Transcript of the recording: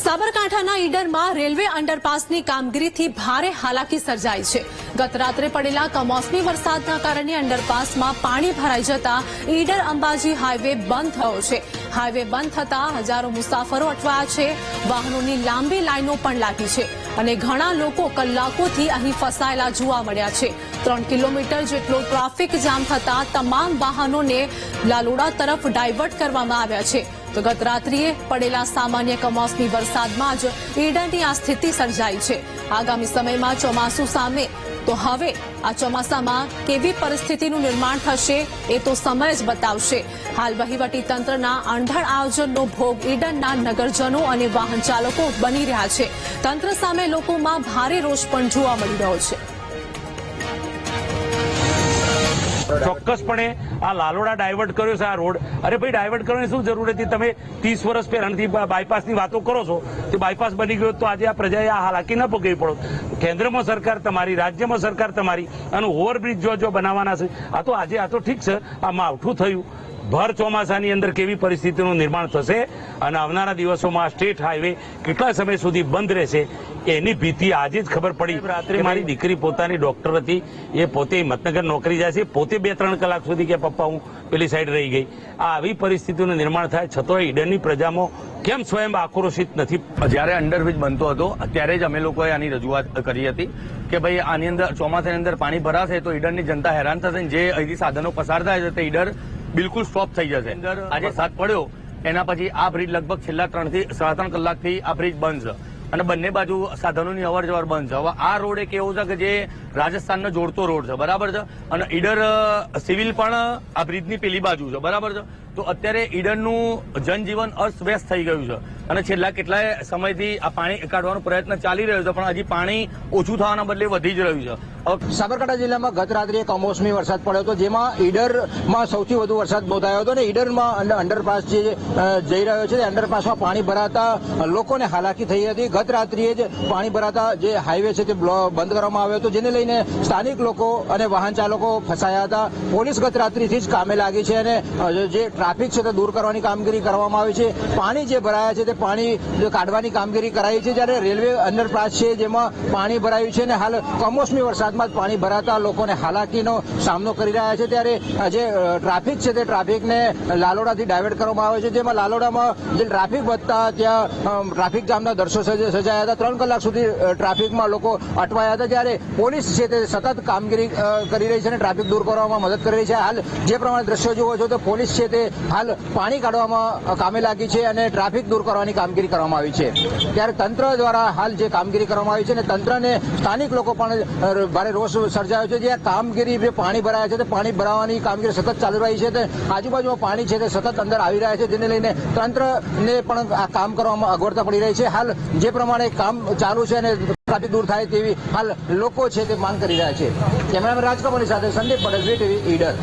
સાબરકાંઠાના ઈડરમાં રેલવે અંડરપાસની કામગીરીથી ભારે હાલાકી સર્જાઈ છે। ગત રાત્રે પડેલા કમોસમી વરસાદના કારણે અંડરપાસમાં પાણી ભરાઈ જતા ઈડર અંબાજી હાઈવે બંધ થયો છે। હાઈવે બંધ થતા હજારો મુસાફરો અટવાયા છે। વાહનોની લાંબી લાઈનો પણ લાગી છે અને ઘણા લોકો કલાકોથી અહીં ફસાયેલા જોવા મળ્યા છે। 3 કિલોમીટર જેટલો ટ્રાફિક જામ થતા તમામ વાહનોને લાલોડા તરફ ડાયવર્ટ કરવામાં આવ્યા છે। તો ગત રાત્રિએ પડેલા સામાન્ય કમોસમી વરસાદમાં જ ઈડરની આ સ્થિતિ સર્જાઈ છે। આગામી સમયમાં ચોમાસું સામે તો હવે આ ચોમાસામાં કેવી પરિસ્થિતિનું નિર્માણ થશે એ તો સમય જ બતાવશે। હાલ વહીવટી તંત્રના આંધળ આયોજનનો ભોગ ઈડરના નગરજનો અને વાહન ચાલકો બની રહ્યા છે। તંત્ર સામે લોકોમાં ભારે રોષ પણ જોવા મળી રહ્યો છે। ચોક્કસપણે આ લાલોડા ડાયવર્ટ કર્યો છે આ રોડ। અરે ભાઈ, ડાયવર્ટ કરવાની શું જરૂર હતી? તમે 30 વર્ષ પહેલાથી બાયપાસની વાતો કરો છો તે બાયપાસ બની ગયો તો આજે આ પ્રજાએ આ હાલાકી ન ભોગવવી પડો। કેન્દ્રમાં સરકાર તમારી, રાજ્યમાં સરકાર તમારી અને ઓવરબ્રિજ જો બનાવવાના છે આ તો ઠીક છે, આ માવઠું થયું। ભર ચોમાસાની અંદર કેવી પરિસ્થિતિનું નિર્માણ થશે અને આવનારા દિવસોમાં સ્ટેટ હાઈવે કેટલા સમય સુધી બંધ રહેશે એની ભીતિ આજે જ ખબર પડી। રાત્રે મારી દીકરી પોતાની ડોક્ટર હતી, એ પોતે હિંમતનગર નોકરી જાય છે, પોતે 2-3 કલાક સુધી કે પપ્પા હું પેલી સાઈડ રહી ગઈ। આ આવી પરિસ્થિતિનું નિર્માણ થાય છતાં ઈડરની પ્રજામાં કેમ સ્વયં આક્રોશિત નથી? જ્યારે અંડરબ્રિજ બનતો હતો ત્યારે જ અમે લોકોએ આની રજૂઆત કરી હતી કે ભાઈ આની અંદર ચોમાસાની અંદર પાણી ભરાશે તો ઈડરની જનતા હેરાન થશે। જે અહીંથી સાધનો પસાર થાય છે તે ઈડર બિલકુલ સ્ટોપ થઈ જશે। આજે વરસાદ પડ્યો એના પછી આ બ્રિજ લગભગ છેલ્લા 3 થી 3.5 કલાકથી આ બ્રિજ બંધ છે અને બંને બાજુ સાધનોની અવર જવર બંધ છે। હવે આ રોડ એક એવો છે કે જે રાજસ્થાનને જોડતો રોડ છે, બરાબર છે, અને ઈડર સિવિલ પણ આ બ્રિજની પેલી બાજુ છે, બરાબર છે। તો અત્યારે ઈડરનું જનજીવન અસ્તવ્યસ્ત થઈ ગયું છે અને છેલ્લા કેટલાય સમયથી આ પાણી કાઢવાનો પ્રયત્ન ચાલી રહ્યો છે પણ હજી પાણી ઓછું થવાના બદલે વધી જ રહ્યું છે। સાબરકાંઠા જિલ્લામાં ગત રાત્રે કમોસમી વરસાદ પડ્યો હતો, જેમાં ઈડરમાં સૌથી વધુ વરસાદ નોંધાયો હતો અને ઈડરમાં અંડરપાસ જે જઈ રહ્યો છે તે અંડરપાસમાં પાણી ભરાતા લોકોને હાલાકી થઈ હતી। ગત રાત્રિએ જ પાણી ભરાતા જે હાઈવે છે તે બંધ કરવામાં આવ્યો હતો, જેને લઈને સ્થાનિક લોકો અને વાહન ચાલકો ફસાયા હતા। પોલીસ ગત રાત્રિથી જ કામે લાગી છે અને જે ટ્રાફિક છે તે દૂર કરવાની કામગીરી કરવામાં આવી છે। પાણી જે ભરાયા છે તે પાણી કાઢવાની કામગીરી કરાઈ છે, જ્યારે રેલવે અંડરપાસ છે જેમાં પાણી ભરાયું છે અને હાલ કમોસમી વરસાદમાં જ પાણી ભરાતા લોકોને હાલાકીનો સામનો કરી રહ્યા છે। ત્યારે જે ટ્રાફિક છે તે ટ્રાફિકને લાલોડાથી ડાયવર્ટ કરવામાં આવે છે, જેમાં લાલોડામાં જે ટ્રાફિક વધતા ત્યાં ટ્રાફિક જામના દ્રશ્યો સર્જાયા હતા। 3 કલાક સુધી ટ્રાફિકમાં લોકો અટવાયા હતા, જ્યારે પોલીસ છે તે સતત કામગીરી કરી રહી છે અને ટ્રાફિક દૂર કરવામાં મદદ કરી રહી છે। હાલ જે પ્રમાણે દ્રશ્યો જુઓ છો તો પોલીસ છે તે હાલ પાણી કાઢવામાં કામે લાગી છે અને ટ્રાફિક દૂર કરવાની કામગીરી કરવામાં આવી છે। ત્યારે તંત્ર દ્વારા હાલ જે કામગીરી કરવામાં આવી છે અને તંત્રને સ્થાનિક લોકો પણ ભારે રોષ સર્જાયો છે। જે કામગીરી જે પાણી ભરાયા છે તે પાણી ભરાવાની કામગીરી સતત ચાલુ રહી છે, તે આજુબાજુમાં પાણી છે તે સતત અંદર આવી રહ્યા છે, જેને લઈને તંત્રને પણ આ કામ કરવામાં અગવડતા પડી રહી છે। હાલ જે પ્રમાણે કામ ચાલુ છે અને ટ્રાફિક દૂર થાય તેવી હાલ લોકો છે તે માંગ કરી રહ્યા છે। કેમેરામેન રાજકમલની સાથે સંદીપ પટેલ, વીટીવી ઈડર।